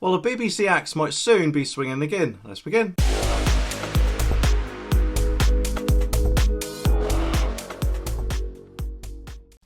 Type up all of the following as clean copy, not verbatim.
Well, the BBC axe might soon be swinging again. Let's begin.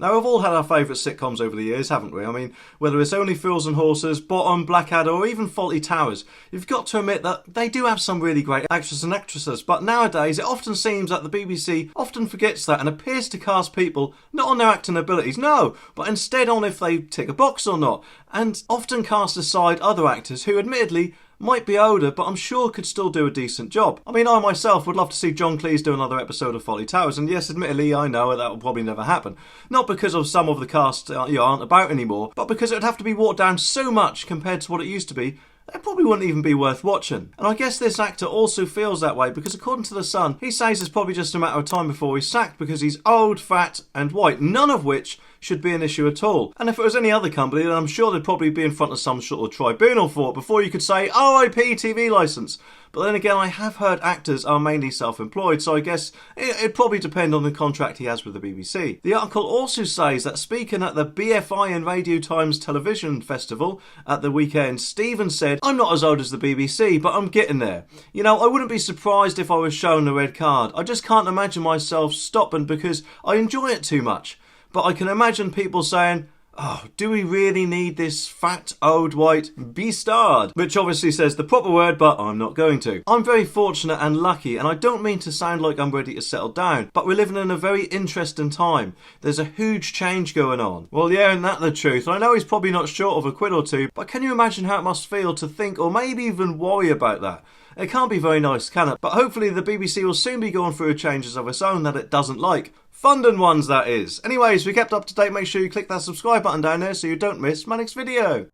Now, we've all had our favourite sitcoms over the years, haven't we? I mean, whether it's Only Fools and Horses, Bottom, Blackadder, or even Fawlty Towers, you've got to admit that they do have some really great actors and actresses, but nowadays it often seems that the BBC often forgets that and appears to cast people not on their acting abilities, no, but instead on if they tick a box or not, and often cast aside other actors who admittedly might be older, but I'm sure could still do a decent job. I mean, I myself would love to see John Cleese do another episode of Fawlty Towers, and yes, admittedly, I know that will probably never happen. Not because of some of the cast aren't about anymore, but because it would have to be watered down so much compared to what it used to be, it probably wouldn't even be worth watching. And I guess this actor also feels that way because according to The Sun, he says it's probably just a matter of time before he's sacked because he's old, fat and white, none of which should be an issue at all. And if it was any other company, then I'm sure they'd probably be in front of some sort of tribunal for it before you could say RIP TV licence. But then again, I have heard actors are mainly self-employed, so I guess it'd probably depend on the contract he has with the BBC. The article also says that speaking at the BFI and Radio Times Television Festival at the weekend, Stephen said, "I'm not as old as the BBC, but I'm getting there. You know, I wouldn't be surprised if I was shown the red card. I just can't imagine myself stopping because I enjoy it too much. But I can imagine people saying, oh, do we really need this fat, old, white bastard? Which obviously says the proper word, but I'm not going to. I'm very fortunate and lucky, and I don't mean to sound like I'm ready to settle down, but we're living in a very interesting time. There's a huge change going on. Well, yeah, isn't that the truth? I know he's probably not short of a quid or two, but can you imagine how it must feel to think or maybe even worry about that? It can't be very nice, can it? But hopefully the BBC will soon be going through changes of its own that it doesn't like. Funding ones, that is. Anyways, if you kept up to date, make sure you click that subscribe button down there so you don't miss my next video.